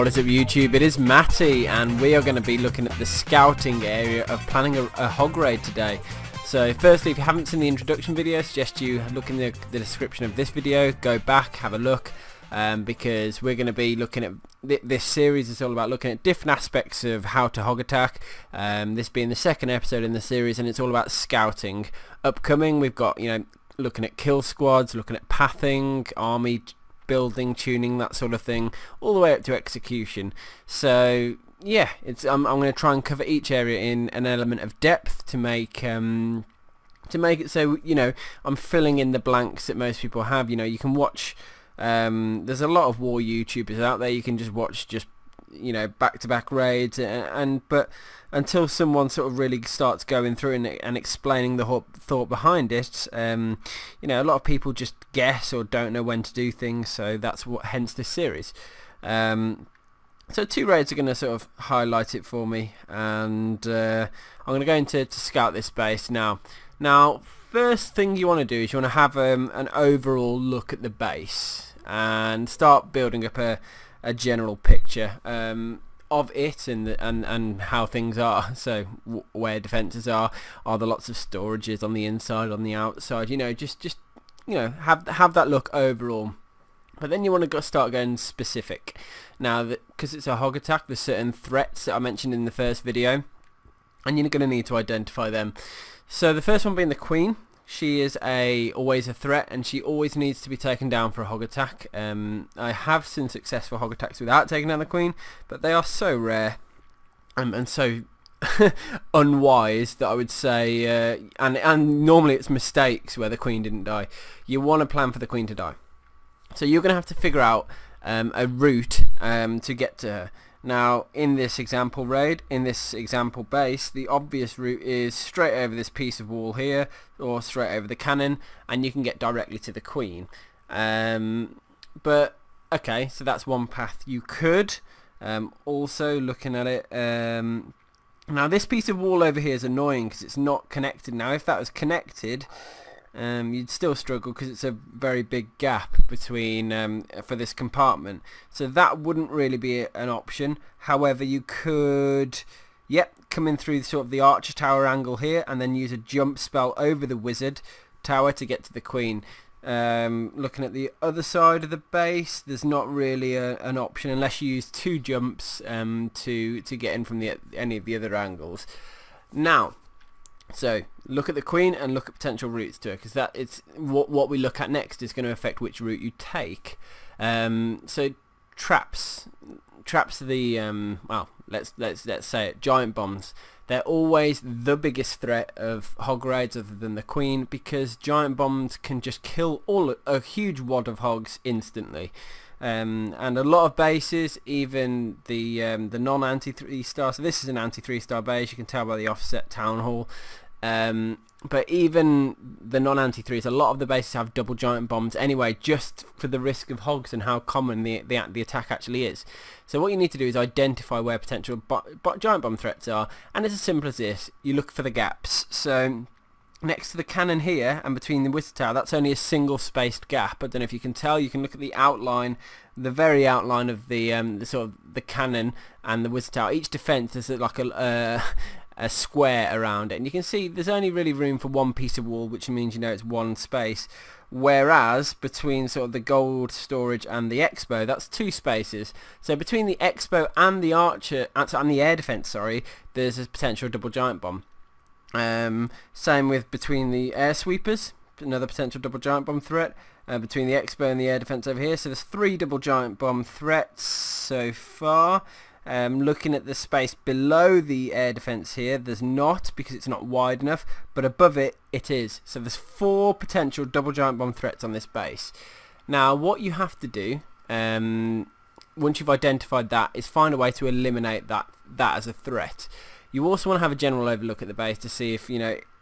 What is up YouTube? It is Matty and we are going to be looking at the scouting area of planning a hog raid today. So firstly, if you haven't seen the introduction video, I suggest you look in the description of this video, go back, have a look, because we're going to be looking at this series is all about looking at different aspects of how to hog attack, this being the second episode in the series, and it's all about scouting. Upcoming we've got, looking at kill squads, looking at pathing, army building, tuning, that sort of thing, all the way up to execution. So yeah, I'm going to try and cover each area in an element of depth to make it so I'm filling in the blanks that most people have. You can watch. There's a lot of war YouTubers out there. You can just watch back-to-back raids, but until someone sort of really starts going through and explaining the whole thought behind it, a lot of people just guess or don't know when to do things. So that's hence this series. So two raids are going to sort of highlight it for me, and I'm going to go into to scout this base now. First thing you want to do is you want to have an overall look at the base and start building up a general picture of it and how things are. So where defences are there lots of storages on the inside, on the outside? Just have that look overall. But then you want to start going specific. Now, because it's a hog attack, there's certain threats that I mentioned in the first video, and you're going to need to identify them. So the first one being the queen. She is always a threat, and she always needs to be taken down for a hog attack. I have seen successful hog attacks without taking down the queen, but they are so rare and so unwise that I would say, and normally it's mistakes where the queen didn't die. You want to plan for the queen to die. So you're going to have to figure out a route to get to her. Now, in this example raid, in this example base, the obvious route is straight over this piece of wall here, or straight over the cannon, and you can get directly to the queen. But, okay, so that's one path you could. Also, looking at it, now this piece of wall over here is annoying because it's not connected. Now, if that was connected, you'd still struggle because it's a very big gap between for this compartment, so that wouldn't really be an option. However, you could come in through sort of the archer tower angle here and then use a jump spell over the wizard tower to get to the queen. Looking at the other side of the base, there's not really an option unless you use two jumps to get in from any of the other angles. Now, so look at the queen and look at potential routes to her, because that it's what we look at next is going to affect which route you take. So traps are the well, let's say it, giant bombs. They're always the biggest threat of hog raids other than the queen, because giant bombs can just kill a huge wad of hogs instantly. And a lot of bases, even the non-anti 3-star, so this is an anti 3-star base, you can tell by the offset town hall, but even the non-anti 3s, a lot of the bases have double giant bombs anyway, just for the risk of hogs and how common the attack actually is. So what you need to do is identify where potential giant bomb threats are, and it's as simple as this: you look for the gaps. So next to the cannon here and between the wizard tower, that's only a single spaced gap. I don't know if you can tell. You can look at the outline, the very outline of the sort of the cannon and the wizard tower. Each defense is like a square around it, and you can see there's only really room for one piece of wall, which means it's one space. Whereas between sort of the gold storage and the expo, that's two spaces. So between the expo and the archer and the air defense, sorry, there's a potential double giant bomb. Same with between the air sweepers, another potential double giant bomb threat, between the expo and the air defense over here. So there's 3 double giant bomb threats so far. Looking at the space below the air defense here, there's not, because it's not wide enough, but above it, it is. So there's 4 potential double giant bomb threats on this base. Now what you have to do, once you've identified that, is find a way to eliminate that as a threat. You also want to have a general overlook at the base to see if,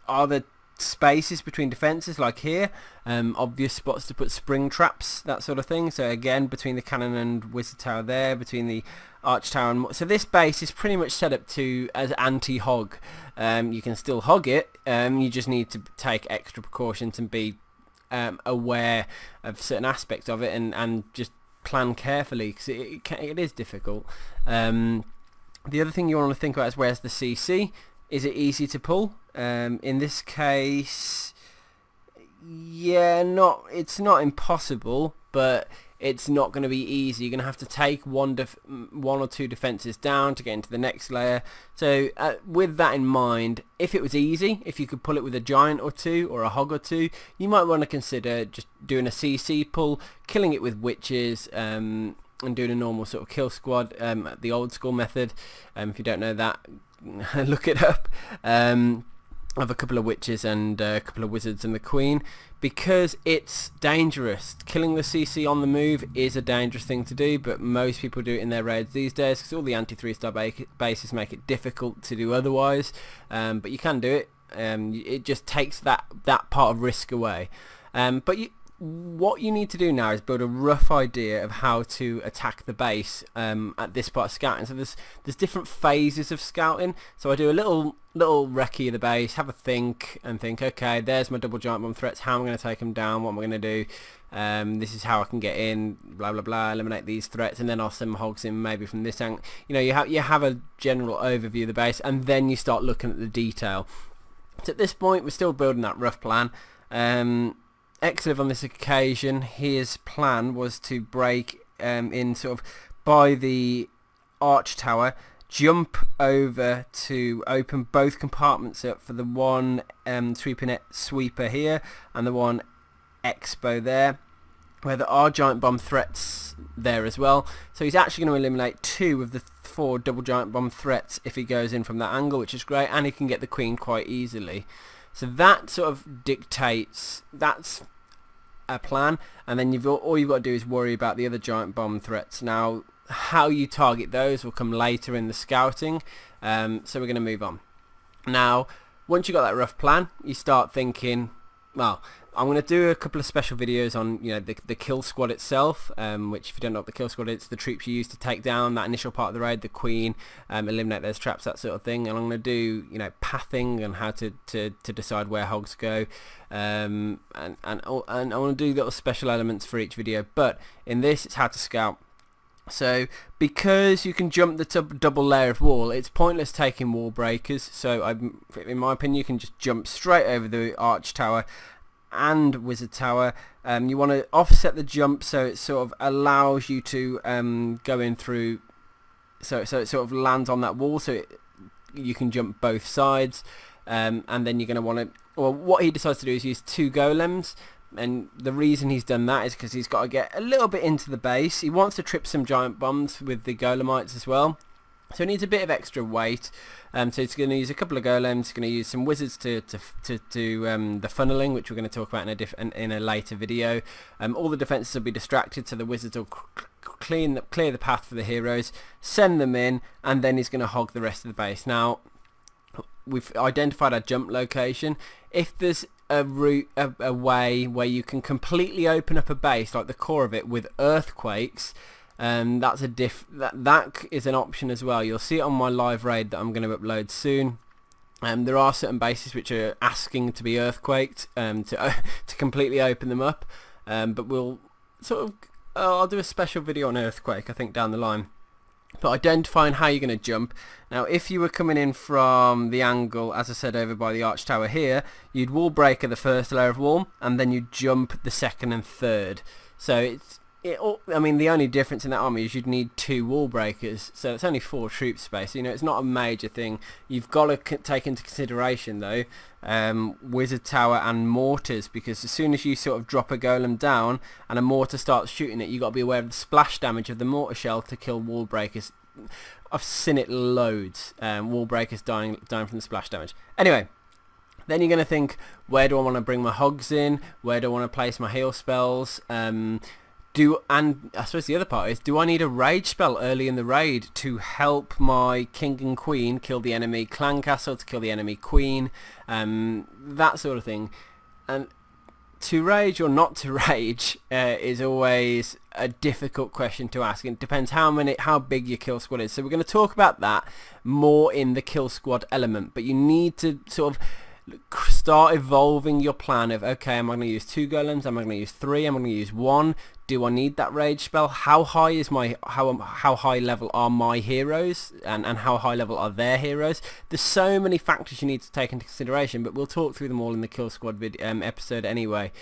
are there spaces between defences, like here, obvious spots to put spring traps, that sort of thing. So again, between the cannon and wizard tower there, between the arch tower and so this base is pretty much set up as anti-hog. You can still hog it, you just need to take extra precautions and be aware of certain aspects of it, and just plan carefully, because it is difficult. The other thing you want to think about is, where's the CC? Is it easy to pull? In this case, yeah, it's not impossible, but it's not going to be easy. You're going to have to take one or two defenses down to get into the next layer. So with that in mind, if it was easy, if you could pull it with a giant or two or a hog or two, you might want to consider just doing a CC pull, killing it with witches, and doing a normal sort of kill squad, the old school method. If you don't know that, look it up. Of a couple of witches and a couple of wizards and the queen, because it's dangerous. Killing the CC on the move is a dangerous thing to do, but most people do it in their raids these days, because all the anti 3-star bases make it difficult to do otherwise. But you can do it. It just takes that part of risk away. But what you need to do now is build a rough idea of how to attack the base at this part of scouting. So there's different phases of scouting. So I do a little recce of the base, have a think, okay, there's my double giant bomb threats, how am I going to take them down, what am I going to do, this is how I can get in, blah blah blah, eliminate these threats, and then I'll send my hogs in maybe from this angle. You know, you have a general overview of the base, and then you start looking at the detail. So at this point, we're still building that rough plan. Exliv on this occasion, his plan was to break in sort of by the arch tower, jump over to open both compartments up for the one sweeper here and the one expo there, where there are giant bomb threats there as well. So he's actually going to eliminate 2 of the 4 double giant bomb threats if he goes in from that angle, which is great, and he can get the queen quite easily. So that sort of dictates, that's a plan, and then all you've got to do is worry about the other giant bomb threats. Now, how you target those will come later in the scouting, so we're going to move on. Now, once you've got that rough plan, you start thinking, well, I'm going to do a couple of special videos on, you know, the kill squad itself, which, if you don't know what the kill squad is, it's the troops you use to take down that initial part of the raid, the queen, eliminate those traps, that sort of thing. And I'm going to do, you know, pathing and how to decide where hogs go, and I want to do little special elements for each video. But in this, it's how to scout. So because you can jump the double layer of wall, it's pointless taking wall breakers. So in my opinion, you can just jump straight over the arch tower and wizard tower. You want to offset the jump so it sort of allows you to go in through, so it sort of lands on that wall, so you can jump both sides. And then you're going to want to, well, what he decides to do is use 2 golems, and the reason he's done that is because he's got to get a little bit into the base. He wants to trip some giant bombs with the golemites as well, so he needs a bit of extra weight. So he's going to use a couple of golems. He's going to use some wizards to the funneling, which we're going to talk about in a later video. All the defenses will be distracted, so the wizards will clear the path for the heroes, send them in, and then he's going to hog the rest of the base. Now, we've identified our jump location. If there's a route, a way where you can completely open up a base, like the core of it, with earthquakes, that's that is an option as well. You'll see it on my live raid that I'm going to upload soon. There are certain bases which are asking to be earthquaked to completely open them up, but we'll sort of I'll do a special video on earthquake, I think, down the line. But identifying how you're going to jump. Now, if you were coming in from the angle, as I said, over by the arch tower here, you'd wall breaker the first layer of wall, and then you'd jump the second and third. So I mean, the only difference in that army is you'd need 2 wall breakers, so it's only 4 troop space. You know, it's not a major thing. You've got to take into consideration, though, wizard tower and mortars, because as soon as you sort of drop a golem down and a mortar starts shooting it, you've got to be aware of the splash damage of the mortar shell to kill wall breakers. I've seen it loads, wall breakers dying from the splash damage. Anyway, then you're going to think, where do I want to bring my hogs in? Where do I want to place my heal spells? And I suppose the other part is, do I need a rage spell early in the raid to help my king and queen kill the enemy clan castle, to kill the enemy queen, that sort of thing? And to rage or not to rage is always a difficult question to ask. It depends how big your kill squad is. So we're going to talk about that more in the kill squad element, but you need to sort of start evolving your plan of, okay, am I going to use 2 golems? Am I going to use 3? Am I going to use 1? Do I need that rage spell? How high is my how high level are my heroes, and how high level are their heroes? There's so many factors you need to take into consideration, but we'll talk through them all in the Killsquad episode anyway.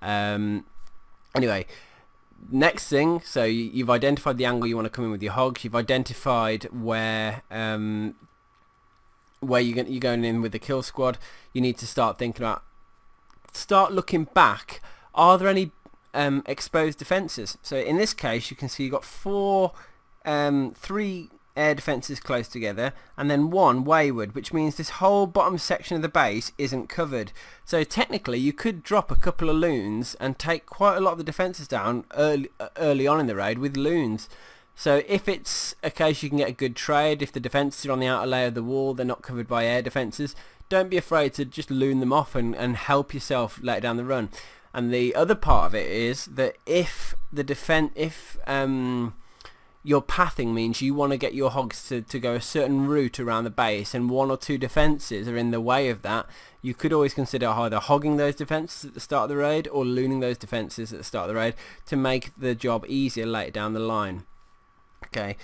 Anyway, next thing, so you've identified the angle you want to come in with your hogs. You've identified where you're going in with the Killsquad. You need to start thinking about, start looking back. Are there any exposed defences? So in this case, you can see you've got 3 air defences close together, and then 1 wayward, which means this whole bottom section of the base isn't covered. So technically you could drop a couple of loons and take quite a lot of the defences down early on in the raid with loons. So if it's a case you can get a good trade, if the defences are on the outer layer of the wall, they're not covered by air defences, don't be afraid to just loon them off and help yourself later down the run. And the other part of it is that if your pathing means you want to get your hogs to go a certain route around the base, and 1 or 2 defences are in the way of that, you could always consider either hogging those defences at the start of the raid or looning those defences at the start of the raid to make the job easier later down the line. Okay,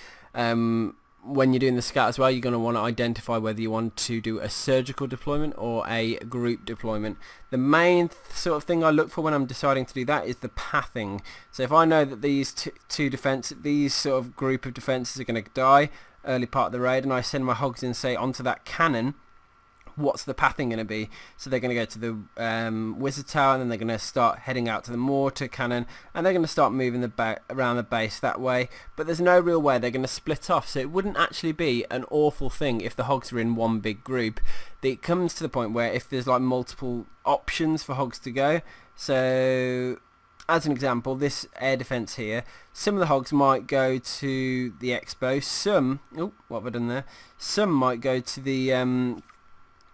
when you're doing the scout as well, you're going to want to identify whether you want to do a surgical deployment or a group deployment. The main sort of thing I look for when I'm deciding to do that is the pathing. So if I know that these these sort of group of defences are going to die early part of the raid, and I send my hogs in, say, onto that cannon, what's the pathing going to be? So they're going to go to the wizard tower, and then they're going to start heading out to the mortar cannon, and they're going to start moving around the base that way. But there's no real way they're going to split off, so it wouldn't actually be an awful thing if the hogs are in one big group. It comes to the point where if there's like multiple options for hogs to go, so as an example, this air defense here, some of the hogs might go to the expo, some, oh, what have I done there? Some might go to the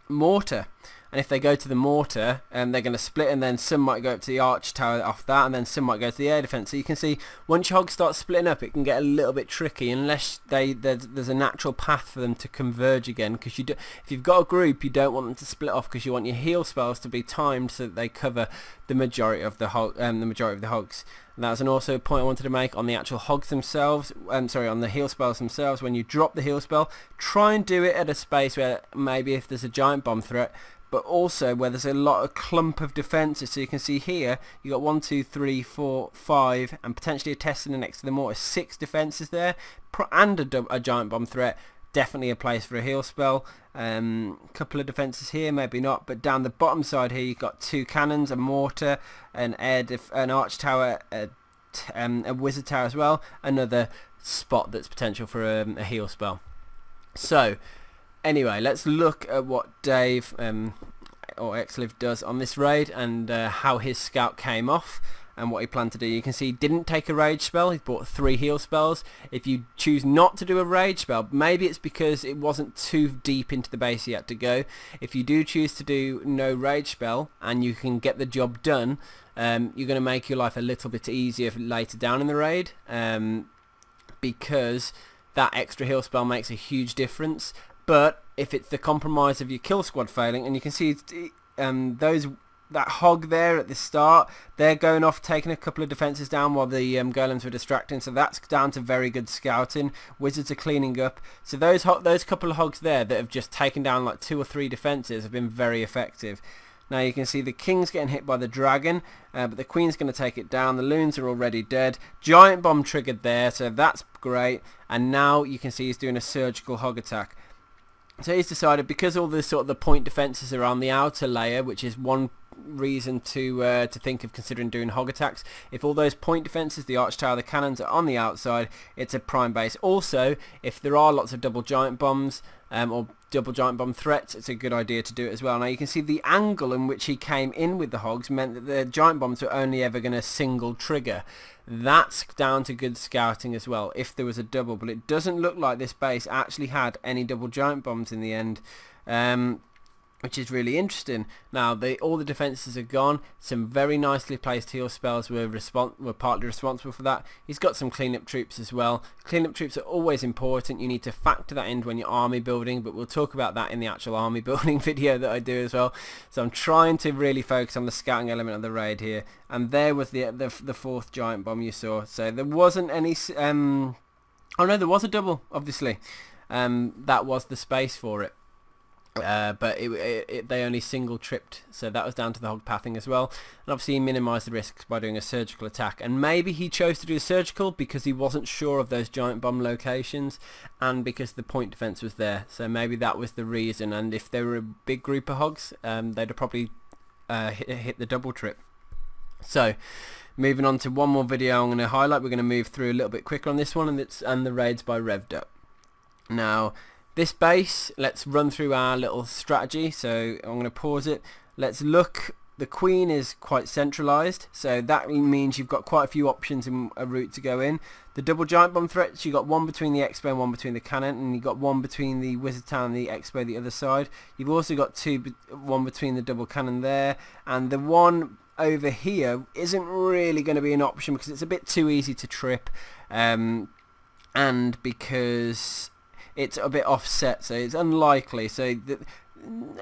mortar, and if they go to the mortar, they're going to split, and then some might go up to the arch tower off that, and then some might go to the air defense. So you can see once your hogs start splitting up, it can get a little bit tricky unless there's a natural path for them to converge again, because if you've got a group, you don't want them to split off, because you want your heal spells to be timed so that they cover the majority of the hogs. And that was also a point I wanted to make on the actual hogs themselves, on the heal spells themselves. When you drop the heal spell, try and do it at a space where maybe if there's a giant bomb threat, but also where there's a lot of clump of defences. So you can see here, you got 1, 2, 3, 4, 5, and potentially a Testament next to the mortar, 6 defences there, and a giant bomb threat. Definitely a place for a heal spell. Couple of defences here, maybe not, but down the bottom side here you've got 2 cannons, a mortar, an arch tower, a wizard tower as well, another spot that's potential for a heal spell. So anyway, let's look at what Dave or Xliv does on this raid, and how his scout came off and what he planned to do. You can see he didn't take a rage spell, he bought 3 heal spells. If you choose not to do a rage spell, maybe it's because it wasn't too deep into the base he had to go. If you do choose to do no rage spell and you can get the job done, you're going to make your life a little bit easier later down in the raid, because that extra heal spell makes a huge difference. But if it's the compromise of your kill squad failing, and you can see that hog there at the start, they're going off taking a couple of defences down while the golems were distracting, so that's down to very good scouting. Wizards are cleaning up, so those couple of hogs there that have just taken down like 2 or 3 defences have been very effective. Now you can see the king's getting hit by the dragon, but the queen's going to take it down. The loons are already dead. Giant bomb triggered there, so that's great. And now you can see he's doing a surgical hog attack. So he's decided, because all the sort of the point defences are on the outer layer, which is one reason to think of considering doing hog attacks. If all those point defences, the arch tower, the cannons are on the outside, it's a prime base. Also, if there are lots of double giant bombs or double giant bomb threats, it's a good idea to do it as well. Now you can see the angle in which he came in with the hogs meant that the giant bombs were only ever going to single trigger. That's down to good scouting as well, if there was a double, but it doesn't look like this base actually had any double giant bombs in the end. which is really interesting. Now, all the defences are gone. Some very nicely placed heal spells were partly responsible for that. He's got some cleanup troops as well. Cleanup troops are always important. You need to factor that in when you're army building, but we'll talk about that in the actual army building video that I do as well. So I'm trying to really focus on the scouting element of the raid here. And there was the fourth giant bomb you saw. So there wasn't any... oh no, there was a double, obviously. That was the space for it. But they only single tripped, so that was down to the hog pathing as well. And obviously he minimised the risks by doing a surgical attack, and maybe he chose to do a surgical because he wasn't sure of those giant bomb locations and because the point defence was there, so maybe that was the reason. And if they were a big group of hogs, they'd have probably hit the double trip. So moving on to one more video I'm going to highlight. We're going to move through a little bit quicker on this one, and the raids by Revved Up. Now this base, let's run through our little strategy. So I'm going to pause it. Let's look. The queen is quite centralised, so that means you've got quite a few options in a route to go in. The double giant bomb threats, you've got one between the expo and one between the cannon, and you've got one between the wizard town and the expo the other side. You've also got one between the double cannon there, and the one over here isn't really going to be an option because it's a bit too easy to trip, and because it's a bit offset, so it's unlikely. So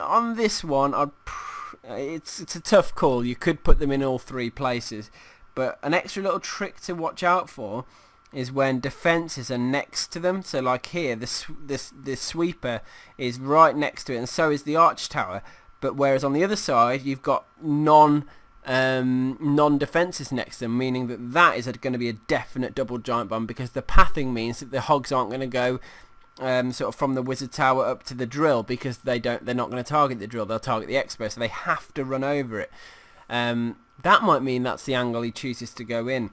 on this one, it's a tough call. You could put them in all three places, but an extra little trick to watch out for is when defences are next to them. So like here, this sweeper is right next to it, and so is the arch tower. But whereas on the other side, you've got non-defences next to them, meaning that is going to be a definite double giant bomb, because the pathing means that the hogs aren't going to go sort of from the wizard tower up to the drill, because they're not going to target the drill, they'll target the expo, so they have to run over it. That might mean that's the angle he chooses to go in.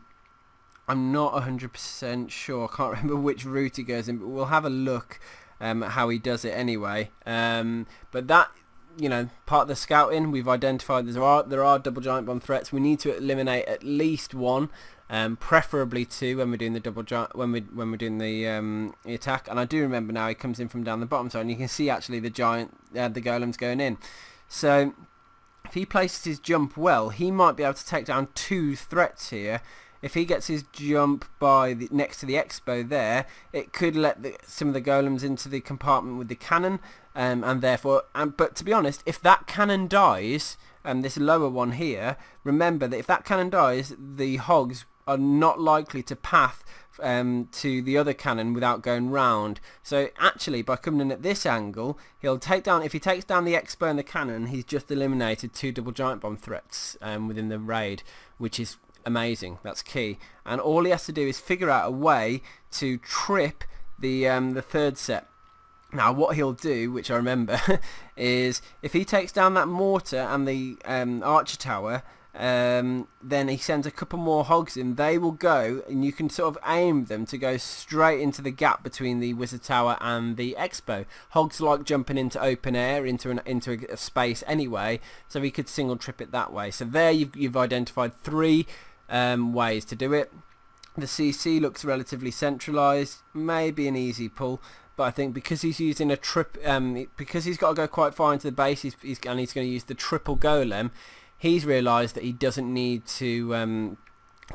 I'm not 100% sure, I can't remember which route he goes in, but we'll have a look at how he does it anyway. But that, part of the scouting, we've identified there are double giant bomb threats. We need to eliminate at least one, preferably two when we're doing the double giant, when we're doing the attack. And I do remember now he comes in from down the bottom side, and you can see actually the golems going in. So if he places his jump well, he might be able to take down two threats here. If he gets his jump next to the expo there, it could let some of the golems into the compartment with the cannon, but to be honest, if that cannon dies, this lower one here, remember that if that cannon dies, the hogs are not likely to path to the other cannon without going round. So actually, by coming in at this angle, if he takes down the expo and the cannon, he's just eliminated two double giant bomb threats within the raid, which is amazing. That's key. And all he has to do is figure out a way to trip the third set. Now what he'll do, which I remember, is if he takes down that mortar and the archer tower, then he sends a couple more hogs in. They will go, and you can sort of aim them to go straight into the gap between the wizard tower and the expo. Hogs like jumping into open air, into a space anyway, so he could single trip it that way. So there you've identified three ways to do it. The CC looks relatively centralised, maybe an easy pull, but I think because he's using a because he's got to go quite far into the base, he's going to use the triple golem. He's realised that he doesn't need to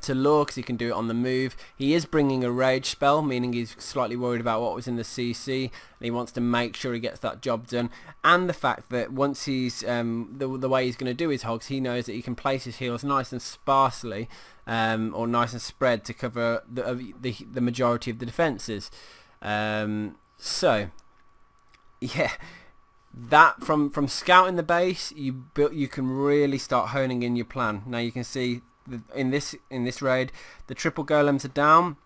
lure, because he can do it on the move. He is bringing a rage spell, meaning he's slightly worried about what was in the CC, and he wants to make sure he gets that job done. And the fact that once he's the way he's going to do his hogs, he knows that he can place his heals nice and sparsely, or nice and spread to cover the majority of the defences. So yeah, that from scouting the base, you can really start honing in your plan. Now you can see in this raid, the triple golems are down.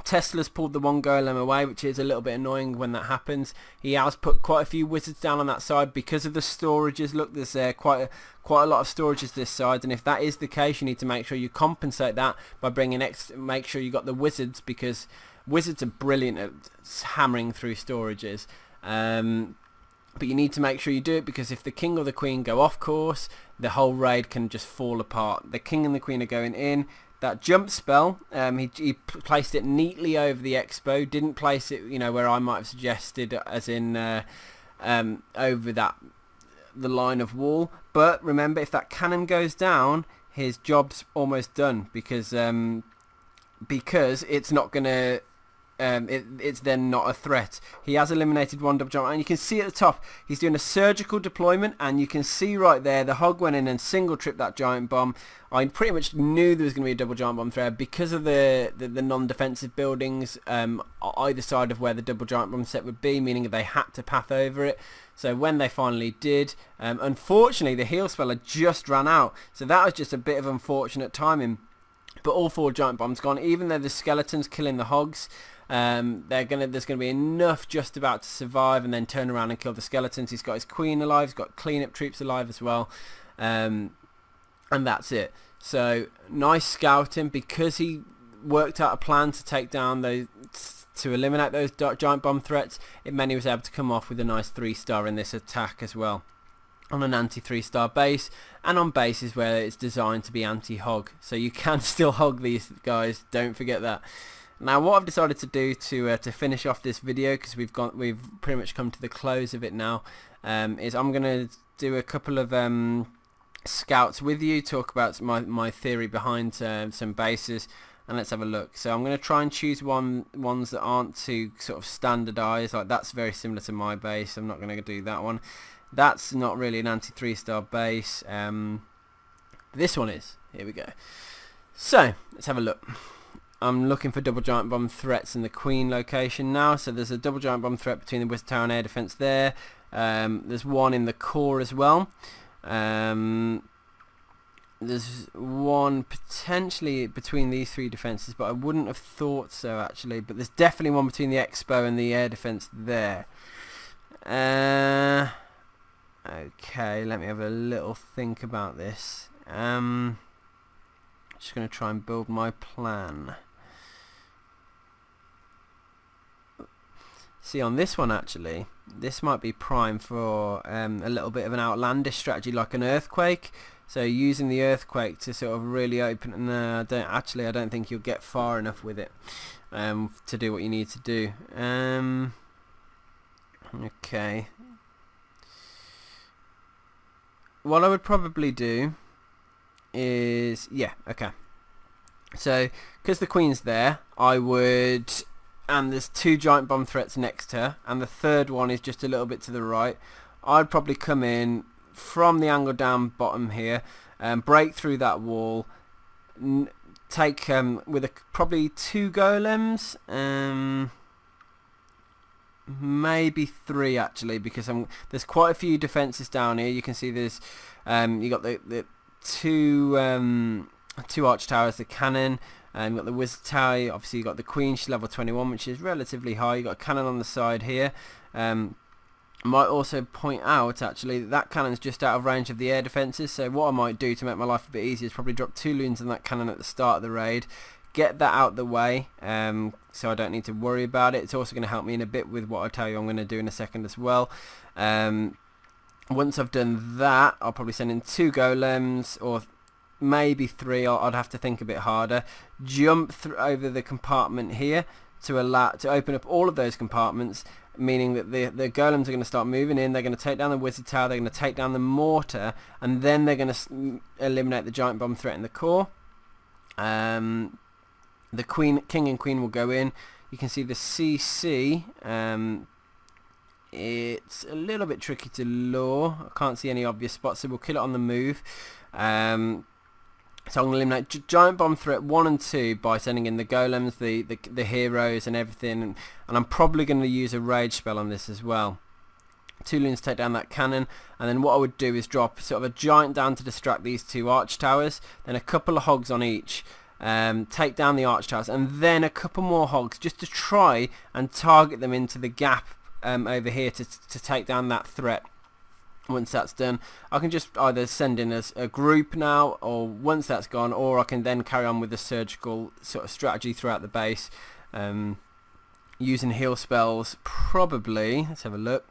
Tesla's pulled the one golem away, which is a little bit annoying when that happens. He has put quite a few wizards down on that side because of the storages. Look, there's quite a lot of storages this side, and if that is the case, you need to make sure you compensate that by make sure you got the wizards, because wizards are brilliant at hammering through storages. But you need to make sure you do it, because if the king or the queen go off course, the whole raid can just fall apart. The king and the queen are going in. That jump spell, he placed it neatly over the expo. Didn't place it, where I might have suggested, as in over that the line of wall. But remember, if that cannon goes down, his job's almost done, because it's not going to... it's then not a threat. He has eliminated one double giant, and you can see at the top he's doing a surgical deployment, and you can see right there the hog went in and single tripped that giant bomb. I pretty much knew there was going to be a double giant bomb there because of the non-defensive buildings either side of where the double giant bomb set would be, meaning they had to path over it. So when they finally did, unfortunately the heal spell had just ran out, so that was just a bit of unfortunate timing. But all 4 giant bombs gone, even though the skeletons killing the hogs. There's going to be enough just about to survive and then turn around and kill the skeletons. He's got his queen alive, he's got cleanup troops alive as well, and that's it. So nice scouting, because he worked out a plan to take down those, to eliminate those giant bomb threats. It meant he was able to come off with a nice 3-star in this attack as well, on an anti-3-star base, and on bases where it's designed to be anti-hog. So you can still hog these guys, don't forget that. Now what I've decided to do to finish off this video, because we've pretty much come to the close of it now, is I'm going to do a couple of scouts with you, talk about my theory behind some bases, and let's have a look. So I'm going to try and choose ones that aren't too sort of standardized. Like that's very similar to my base. I'm not going to do that one. That's not really an anti-3-star base. This one is. Here we go. So let's have a look. I'm looking for double giant bomb threats in the queen location now. So there's a double giant bomb threat between the wizard tower and air defense there. There's one in the core as well. There's one potentially between these 3 defenses, but I wouldn't have thought so actually. But there's definitely one between the expo and the air defense there. Okay, let me have a little think about this. Just going to try and build my plan. See, on this one actually, this might be prime for a little bit of an outlandish strategy, like an earthquake. So using the earthquake to sort of really open, and I don't think you'll get far enough with it to do what you need to do. Okay. What I would probably do is, okay. So, because the queen's there, I would, and there's 2 giant bomb threats next to her, and the third one is just a little bit to the right. I'd probably come in from the angle down bottom here, break through that wall, take with probably 2 golems, maybe 3 actually, because there's quite a few defenses down here. You can see there's you got the 2 arch towers, the cannon, and got the wizard tower. Obviously you got the queen, she's level 21, which is relatively high. You got a cannon on the side here. Might also point out actually that cannon's just out of range of the air defences, so what I might do to make my life a bit easier is probably drop 2 loons on that cannon at the start of the raid, get that out the way, so I don't need to worry about it. It's also going to help me in a bit with what I tell you I'm going to do in a second as well. Once I've done that, I'll probably send in 2 golems, or maybe 3. I'd have to think a bit harder. Jump over the compartment here to open up all of those compartments, meaning that the golems are going to start moving in. They're going to take down the wizard tower, they're going to take down the mortar, and then they're going to eliminate the giant bomb threat in the core. The king and queen will go in. You can see the CC. It's a little bit tricky to lure. I can't see any obvious spots, so we'll kill it on the move. So I'm going to eliminate giant bomb threat 1 and 2 by sending in the golems, the heroes and everything, and I'm probably going to use a rage spell on this as well. 2 loons take down that cannon, and then what I would do is drop sort of a giant down to distract these 2 arch towers, then a couple of hogs on each, take down the arch towers, and then a couple more hogs just to try and target them into the gap over here to take down that threat. Once that's done, I can just either send in a group now, or once that's gone, or I can then carry on with the surgical sort of strategy throughout the base, using heal spells probably. Let's have a look.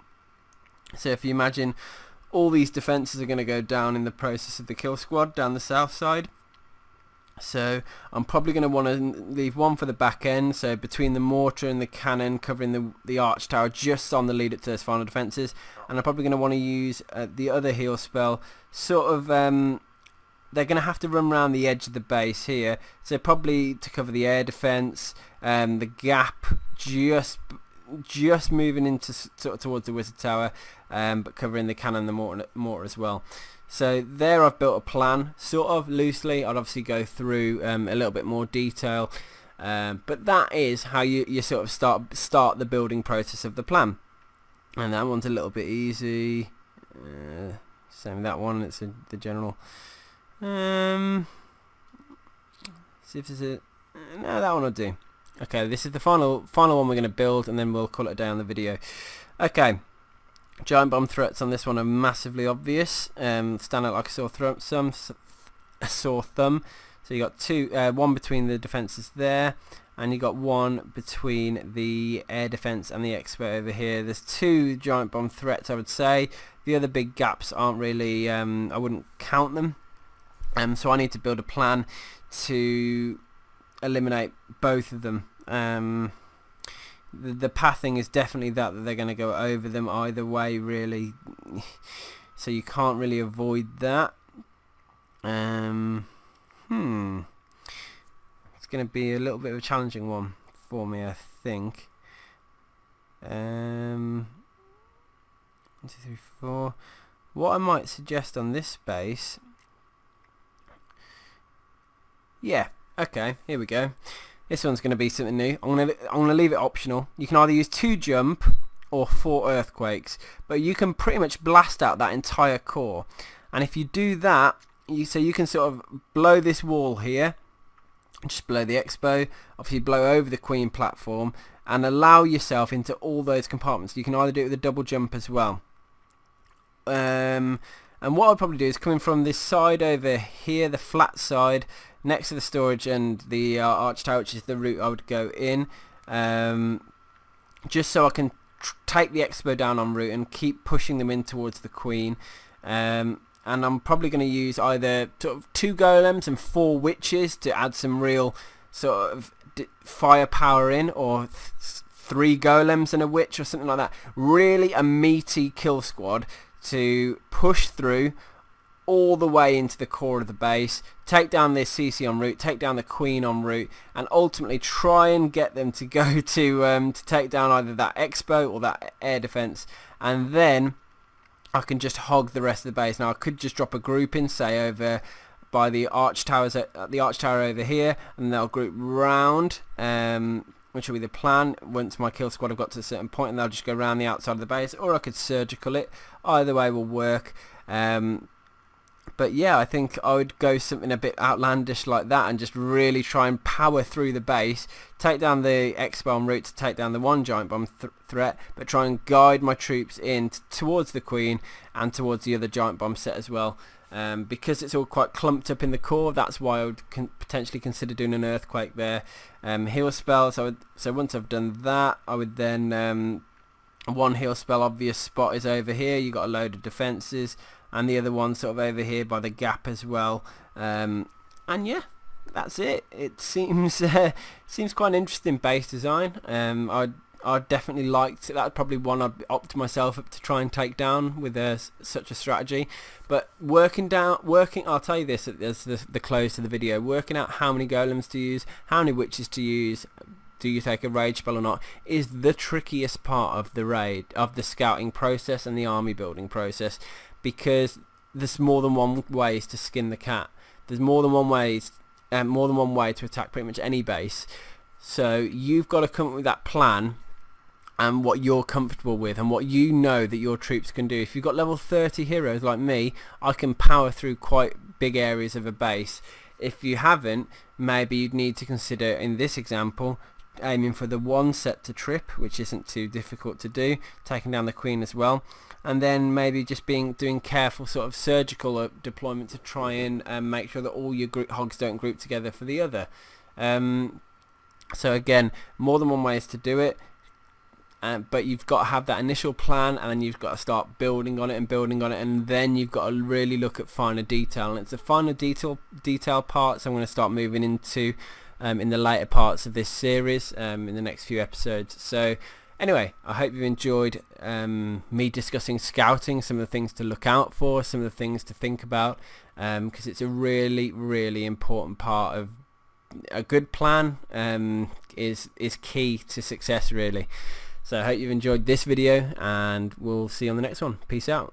So if you imagine all these defences are going to go down in the process of the kill squad down the south side, So I'm probably going to want to leave one for the back end, so between the mortar and the cannon, covering the arch tower just on the lead up to those final defences. And I'm probably going to want to use the other heal spell, sort of, they're going to have to run around the edge of the base here, so probably to cover the air defence, the gap just moving into sort of towards the wizard tower, but covering the cannon and the mortar as well. So there I've built a plan, sort of loosely. I'd obviously go through a little bit more detail, but that is how you sort of start the building process of the plan. And that one's a little bit easy. Same with that one. It's the general. See if there's a no, that one will do. Okay, this is the final one we're going to build, and then we'll call it a day on the video. Okay. Giant bomb threats on this one are massively obvious. Stand out like a sore thumb. So you got two, one between the defences there, and you got one between the air defence and the expo over here. There's two giant bomb threats, I would say. The other big gaps aren't really, I wouldn't count them. So I need to build a plan to eliminate both of them. The pathing is definitely that they're going to go over them either way, really. So you can't really avoid that. It's going to be a little bit of a challenging one for me, I think. 1, 2, 3, 4. What I might suggest on this base... Yeah, okay, here we go. This one's going to be something new. I'm going to leave it optional. You can either use 2 jump or 4 earthquakes, but you can pretty much blast out that entire core. And if you do that, so you can sort of blow this wall here, just below the expo, obviously blow over the queen platform, and allow yourself into all those compartments. You can either do it with a double jump as well. And what I'll probably do is coming from this side over here, the flat side, next to the storage and the arch tower, which is the route I would go in, just so I can take the expo down en route and keep pushing them in towards the queen. And I'm probably going to use either sort of 2 golems and 4 witches to add some real sort of firepower in, or 3 golems and a witch or something like that. Really a meaty kill squad to push through all the way into the core of the base, take down this CC en route, take down the queen en route, and ultimately try and get them to go to take down either that expo or that air defense, and then I can just hog the rest of the base. Now I could just drop a group in, say over by the arch towers, the arch tower over here, and they'll group round, which will be the plan. Once my kill squad have got to a certain point, and they'll just go around the outside of the base, or I could surgical it. Either way will work. But yeah, I think I would go something a bit outlandish like that and just really try and power through the base, take down the expo en route to take down the 1 giant bomb threat, but try and guide my troops in towards the queen and towards the other giant bomb set as well. Because it's all quite clumped up in the core, that's why I would potentially consider doing an earthquake there. Heal spells, so once I've done that, I would then... 1 heal spell obvious spot is over here. You got a load of defences, and the other one sort of over here by the gap as well. And yeah, that's it. It seems seems quite an interesting base design. I'd definitely like to. That's probably one I'd opt myself up to try and take down with such a strategy. But working. I'll tell you this as the close to the video. Working out how many golems to use, how many witches to use. Do you take a rage spell or not, is the trickiest part of the scouting process and the army building process, because there's more than one ways to skin the cat. There's more than one way to attack pretty much any base. So you've got to come up with that plan and what you're comfortable with and what you know that your troops can do. If you've got level 30 heroes like me, I can power through quite big areas of a base. If you haven't, maybe you'd need to consider, in this example, aiming for the 1 set to trip, which isn't too difficult to do, taking down the queen as well, and then maybe just doing careful sort of surgical deployment to try and make sure that all your hogs don't group together for the other. So again, more than one ways to do it. but you've got to have that initial plan, and then you've got to start building on it, and then you've got to really look at finer detail, and it's the finer detail parts I'm going to start moving into in the later parts of this series, in the next few episodes. So anyway, I hope you've enjoyed me discussing scouting, some of the things to look out for, some of the things to think about, because it's a really important part of a good plan, is key to success, really. So I hope you've enjoyed this video, and we'll see you on the next one. Peace out.